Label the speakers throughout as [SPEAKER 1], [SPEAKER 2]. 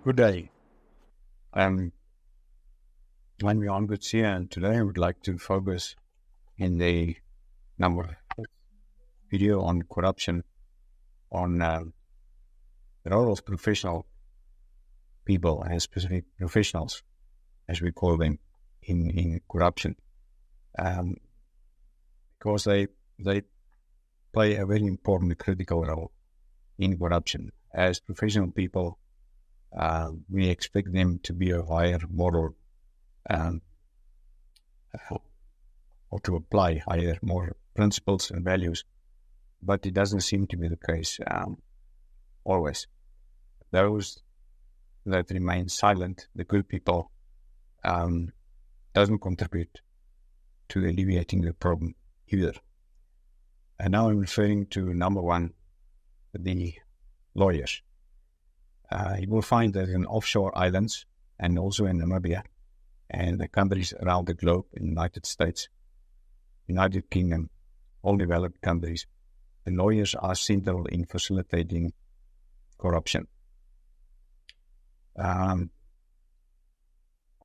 [SPEAKER 1] Good day. I'm Johan Coetzee, and today I would like to focus in the number video on corruption, on the role of professional people and specific professionals, as we call them, in corruption, because they play a very important, critical role in corruption. As professional people, we expect them to be a higher moral or to apply higher moral principles and values, but it doesn't seem to be the case always. Those that remain silent, the good people, doesn't contribute to alleviating the problem either. And now I'm referring to number one, the lawyers. You will find that in offshore islands and also in Namibia and the countries around the globe, in the United States, United Kingdom, all developed countries, the lawyers are central in facilitating corruption.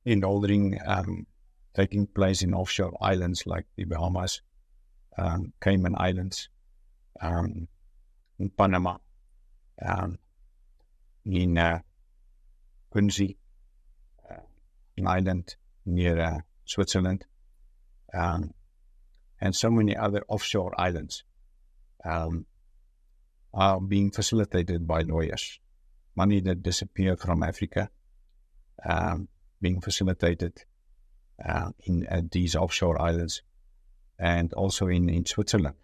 [SPEAKER 1] Laundering taking place in offshore islands like the Bahamas, Cayman Islands, in Panama, in Coetzee, an island near Switzerland, and so many other offshore islands are being facilitated by lawyers. Money that disappeared from Africa being facilitated in these offshore islands, and also in Switzerland.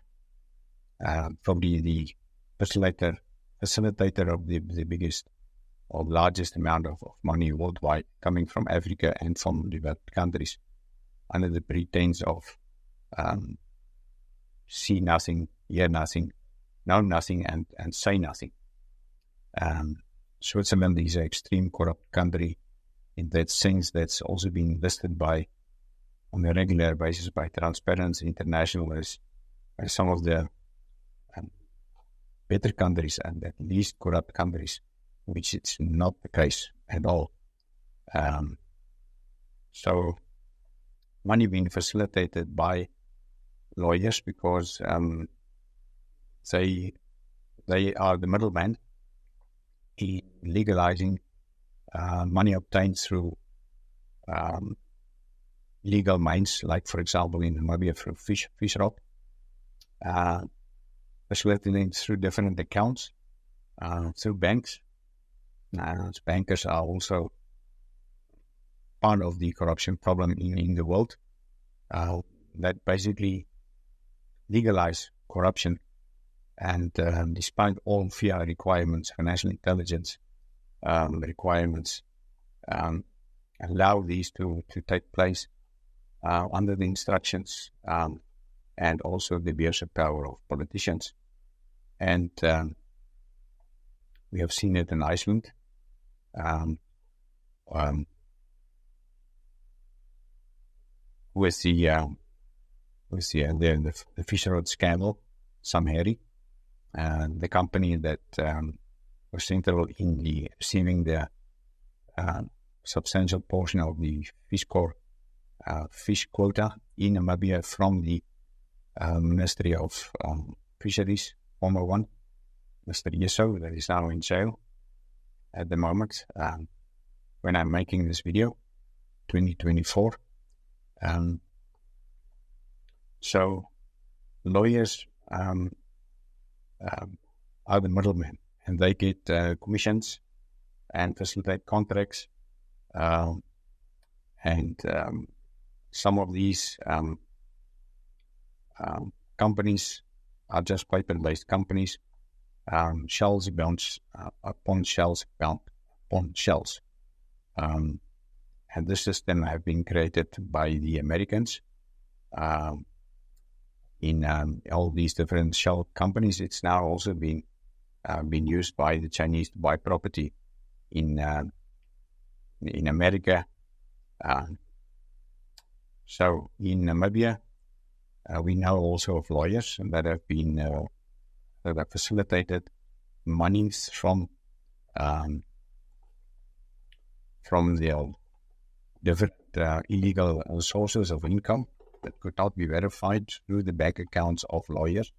[SPEAKER 1] Probably the facilitator of the biggest or largest amount of money worldwide coming from Africa and from developed countries under the pretense of see nothing, hear nothing, know nothing, and say nothing. Switzerland is an extreme corrupt country in that sense. That's also been listed on a regular basis by Transparency International as some of the better countries and at least corrupt countries, which it's not the case at all. So money being facilitated by lawyers because they are the middleman in legalizing money obtained through legal means, like for example in Namibia through fish rock, facilitating through different accounts, through banks. Bankers are also part of the corruption problem in the world, that basically legalize corruption and despite all FIA requirements, financial intelligence requirements, allow these to take place under the instructions and also the abuse of power of politicians. And we have seen it in Iceland. With the Fisher Road scandal, Samheri, the company that was central in receiving the substantial portion of the fish quota in Namibia from the Ministry of Fisheries, former one, Mr. Yeso, that is now in jail at the moment when I'm making this video, 2024. So lawyers are the middlemen, and they get commissions and facilitate contracts, and some of these companies are just paper-based companies, shells upon shells upon shells. And this system have been created by the Americans in all these different shell companies. It's now also been used by the Chinese to buy property in America. So in Namibia, we know also of lawyers that have been that have facilitated monies from from the different illegal sources of income that could not be verified through the bank accounts of lawyers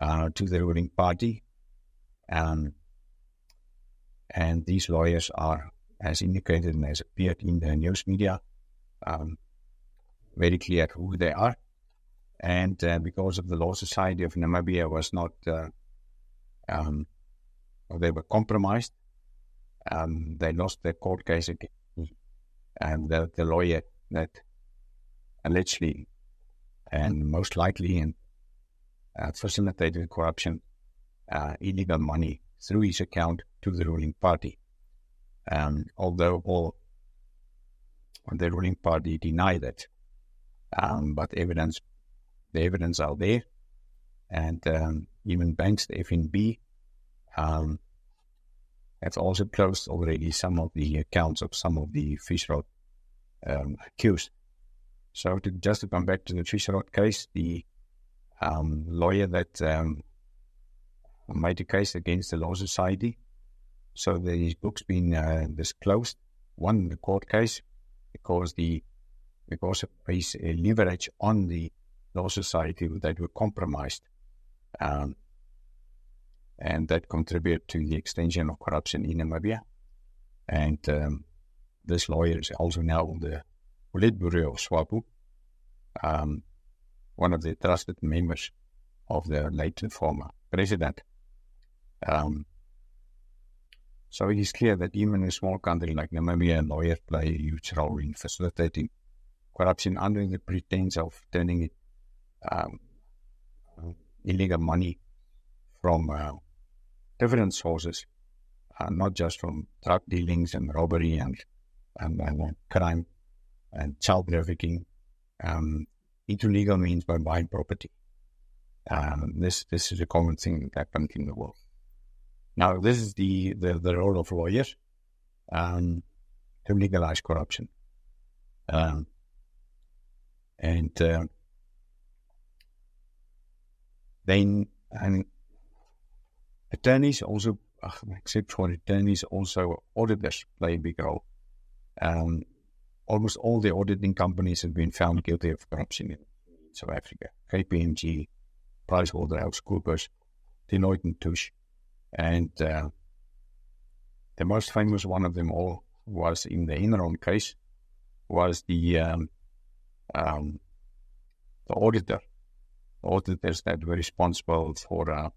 [SPEAKER 1] to the ruling party. And these lawyers are, as indicated and as appeared in the news media, very clear who they are. And because of the Law Society of Namibia was not, they were compromised, they lost their court case again. And the lawyer that allegedly and most likely facilitated corruption, illegal money through his account to the ruling party. Although the ruling party denied it, but the evidence are there, and even banks, the FNB, have also closed already some of the accounts of some of the fish rod accused. So just to come back to the fish rod case, the lawyer that made a case against the Law Society, so his book's been disclosed, won the court case because of his leverage on the Law Society that were compromised, and that contributed to the extension of corruption in Namibia. And this lawyer is also now on the Politburo of SWAPO, one of the trusted members of the late former president. So it is clear that even in a small country like Namibia, lawyers play a huge role in facilitating corruption under the pretense of turning it illegal money from different sources, not just from drug dealings and robbery and crime and child trafficking, into legal means by buying property. This is a common thing that happens in the world. Now, this is the role of lawyers to legalize corruption. Then attorneys also, except for attorneys, also auditors play a big role. Almost all the auditing companies have been found guilty of corruption in South Africa. KPMG, PricewaterhouseCoopers, Deloitte & Touche. And the most famous one of them all was in the Enron case, was the auditor. The auditors that were responsible for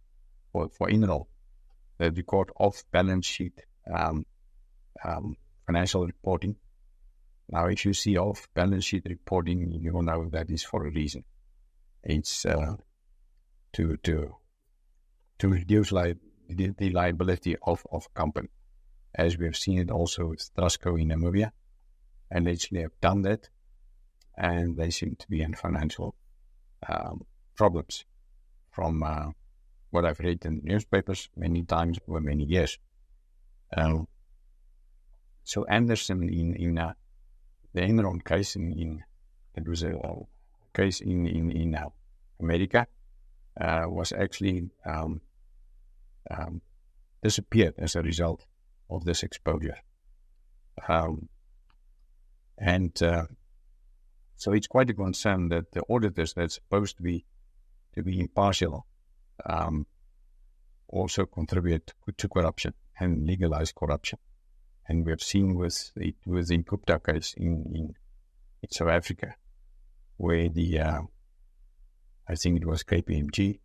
[SPEAKER 1] Enron, that record off-balance sheet financial reporting. Now, if you see off-balance sheet reporting, you will know that is for a reason. It's to reduce the liability of a company, as we have seen it also with Trustco in Namibia, and they actually have done that, and they seem to be in financial problems from what I've read in the newspapers many times over many years. So Anderson in the Enron case, it was a case in America, was actually disappeared as a result of this exposure. So it's quite a concern that the auditors that's supposed to be impartial also contribute to corruption and legalize corruption. And we have seen with the Gupta case in South Africa, where I think it was KPMG,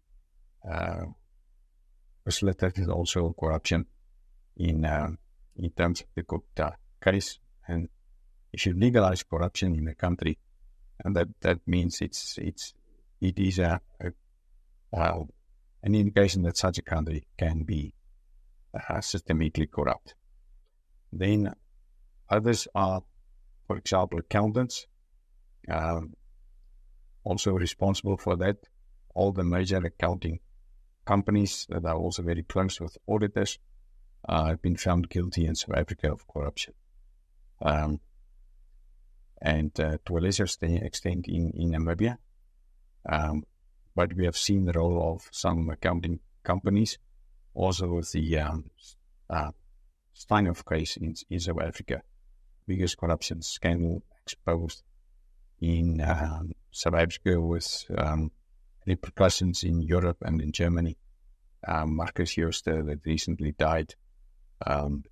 [SPEAKER 1] facilitated also corruption in terms of the Gupta case. And if you legalize corruption in a country, and that means it is an indication that such a country can be systemically corrupt. Then others are, for example, accountants, also responsible for that. All the major accounting companies that are also very close with auditors have been found guilty in South Africa of corruption. And to a lesser extent in Namibia. But we have seen the role of some accounting companies, also with the Steinhoff case in South Africa, biggest corruption scandal exposed in South Africa with repercussions in Europe and in Germany. Marcus Jooste that recently died, and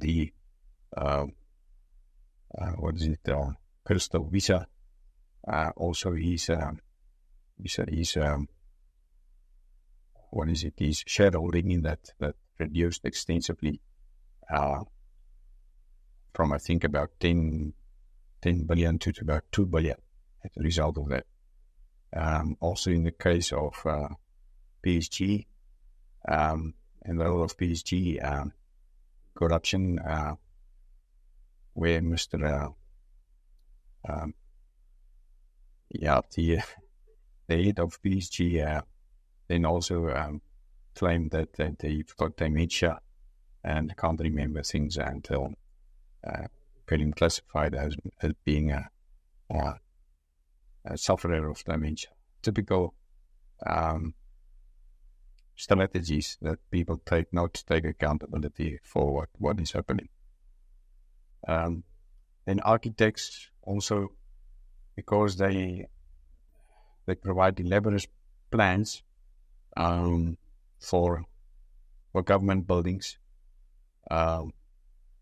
[SPEAKER 1] the Crystal Visa, also he's his shareholding in that reduced extensively from I think about 10 billion to about 2 billion as a result of that. Also in the case of PSG and the role of PSG corruption, where Mr. The head of PSG then also claimed that they've got dementia and can't remember things until getting classified as being a sufferer of dementia. Typical strategies that people take not to take accountability for what is happening. Then architects also, because they provide elaborate plans for government buildings,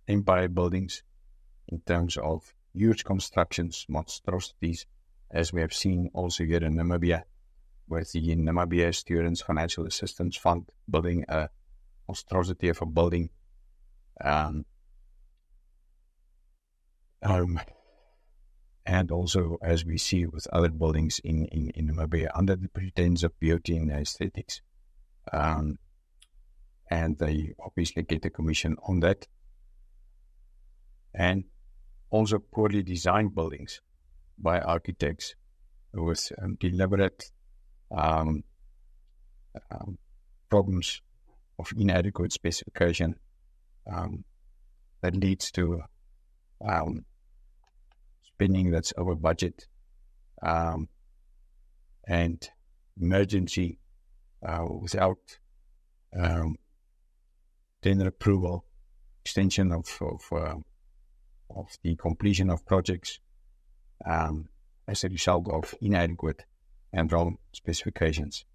[SPEAKER 1] empire buildings, in terms of huge constructions, monstrosities, as we have seen also here in Namibia, with the Namibia Students Financial Assistance Fund building a monstrosity of a building. And also, as we see with other buildings in Namibia, under the pretense of beauty and aesthetics. And they obviously get a commission on that. And also poorly designed buildings by architects with deliberate problems of inadequate specification that leads to spending that's over budget and emergency without tender approval, extension of the completion of projects as a result of inadequate and wrong specifications.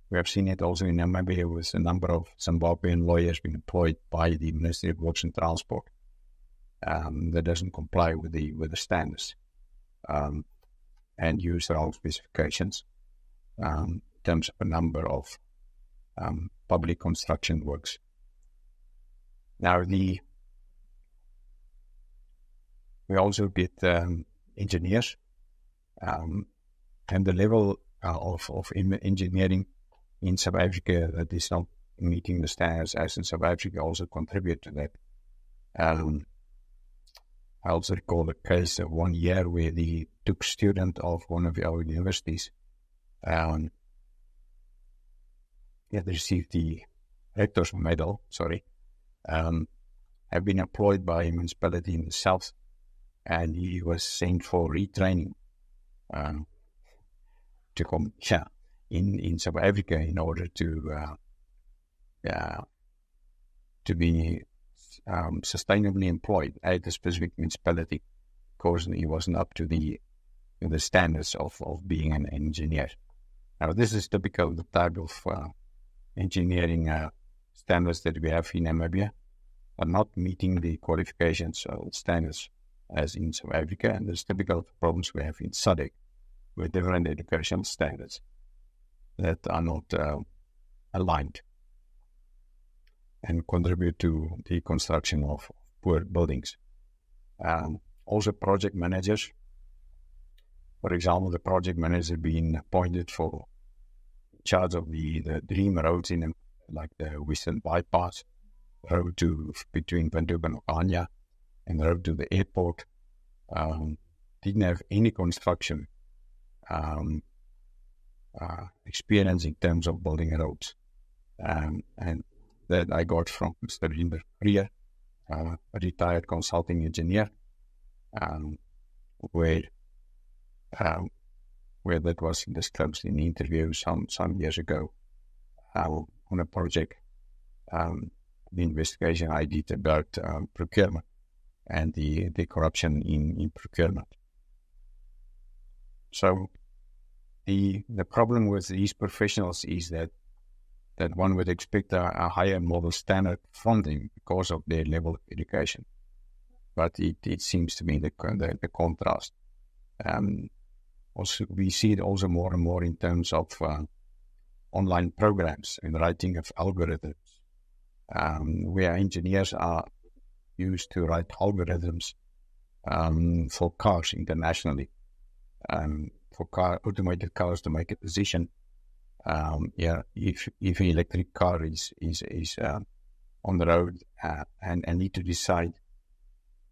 [SPEAKER 1] We have seen it also in Namibia with a number of Zimbabwean lawyers being employed by the Ministry of Works and Transport that doesn't comply with the standards and use wrong specifications in terms of a number of public construction works. Now we also get engineers, and the level of engineering in South Africa that is not meeting the standards as in South Africa also contribute to that. I also recall a case of 1 year where the Duke student of one of our universities had received the rector's medal, have been employed by a municipality in the south, and he was sent for retraining to come in South Africa in order to be sustainably employed at a specific municipality, because he wasn't up to the standards of being an engineer. Now, this is typical of the type of engineering standards that we have in Namibia, are not meeting the qualifications or standards as in South Africa, and there's typical of the problems we have in SADC with different educational standards that are not aligned and contribute to the construction of poor buildings. Also project managers. For example, the project manager being appointed for charge of the dream roads like the Western Bypass, road between Windhoek and Okanya, and the road to the airport, didn't have any construction experience in terms of building roads. And that I got from Mr. Rinder Priya, a retired consulting engineer, where that was disclosed in the interview some years ago on a project, the investigation I did about procurement and the corruption in procurement. So the problem with these professionals is that one would expect a higher moral standard from them because of their level of education. But it seems to be the contrast. Also, we see it also more and more in terms of online programs and writing of algorithms, where engineers are used to write algorithms for cars internationally, for automated cars to make a decision. If an electric car is on the road and need to decide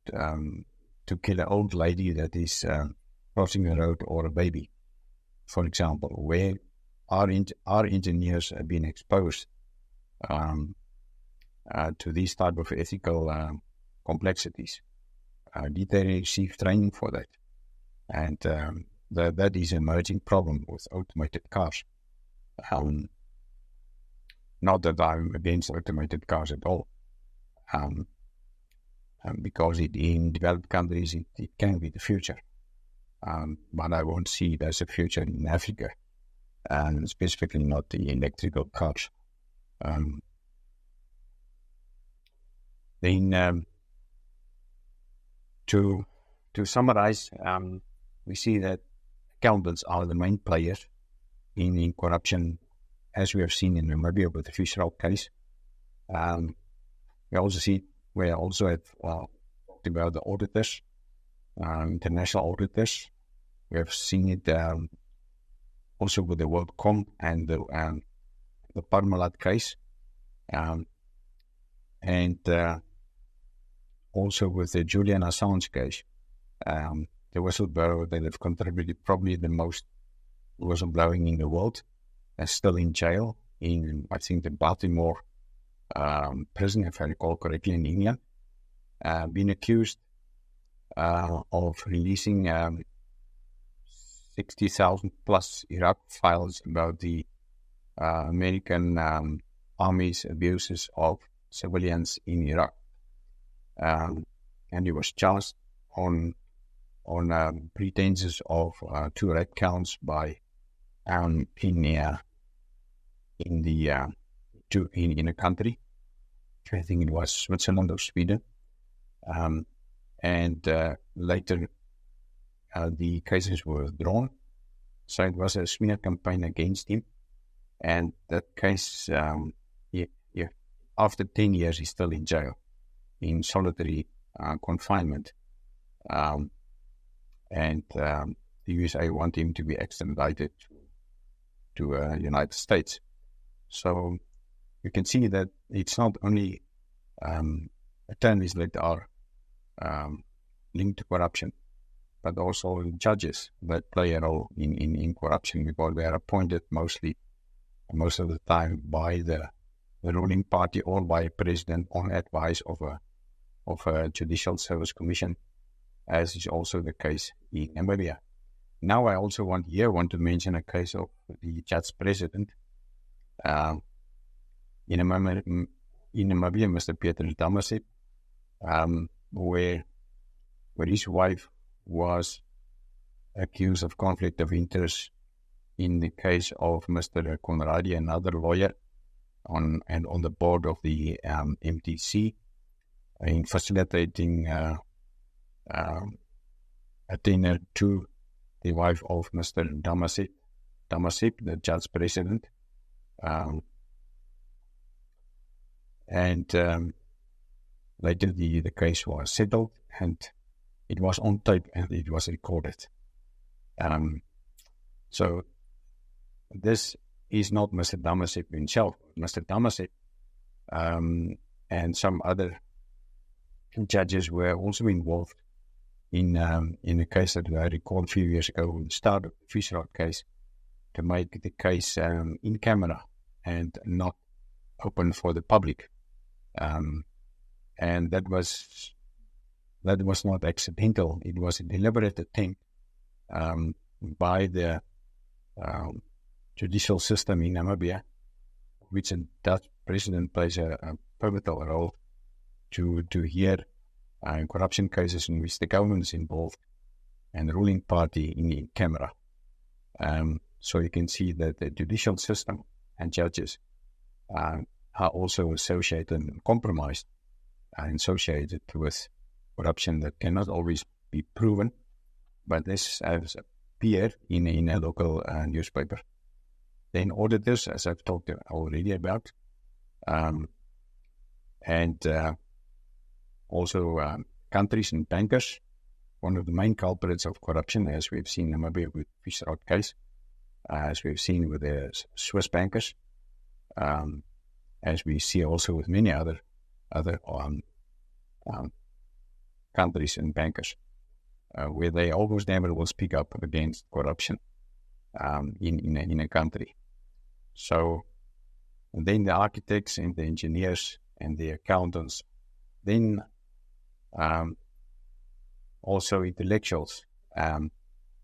[SPEAKER 1] to kill an old lady that is crossing the road, or a baby, for example, where our engineers have been exposed to these type of ethical complexities. Did they receive training for that? And that is an emerging problem with automated cars. Not that I'm against automated cars at all, because in developed countries it can be the future, but I won't see it as a future in Africa, and specifically not the electrical cars. Then to summarize, we see that accountants are the main players in corruption, as we have seen in Namibia with the Fisher case. We also have talked about the auditors, international auditors. We have seen it also with the WorldCom and the Parmalat case, and also with the Julian Assange case. The whistleblower that have contributed probably the most whistleblowing in the world, is still in jail in, I think, the Baltimore prison, if I recall correctly, in England, been accused of releasing 60,000 plus Iraq files about the American Army's abuses of civilians in Iraq. And he was charged on pretenses of 2 rape counts by in a country, I think it was Switzerland or Sweden, and later the cases were withdrawn. So it was a smear campaign against him, and that case, after 10 years, he's still in jail in solitary confinement, and the USA want him to be extradited to United States. So you can see that it's not only attorneys that are linked to corruption, but also judges that play a role in corruption, because they are appointed most of the time by the ruling party or by a president on advice of a judicial service commission, as is also the case in Namibia. Now I also want to mention a case of the judge president in Namibia, Mr. Peter Damasip, where his wife was accused of conflict of interest in the case of Mr. Conradi, another lawyer on the board of the MTC, in facilitating a dinner to the wife of Mr. Damasip, the judge president, and later the case was settled, and it was on tape and it was recorded. So this is not Mr. Damasip himself. Mr. Damasip and some other judges were also involved in a case that I recall a few years ago, the start of the Fisher case, to make the case in camera and not open for the public. And that was not accidental. It was a deliberate attempt by the judicial system in Namibia, which a Dutch president plays a pivotal role, to hear corruption cases in which the government is involved and the ruling party in camera. So you can see that the judicial system and judges are also associated and compromised and associated with corruption that cannot always be proven, but this has appeared in a local newspaper. Then auditors, as I've talked already about, and also countries and bankers. One of the main culprits of corruption, as we've seen in Namibia with Fishrod case, as we've seen with the Swiss bankers, as we see also with many other countries and bankers, where they almost never will speak up against corruption in a country. So then the architects and the engineers and the accountants, then also intellectuals.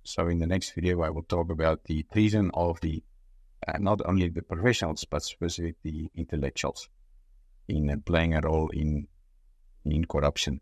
[SPEAKER 1] So in the next video, I will talk about the treason of the not only the professionals, but specifically the intellectuals in playing a role in corruption.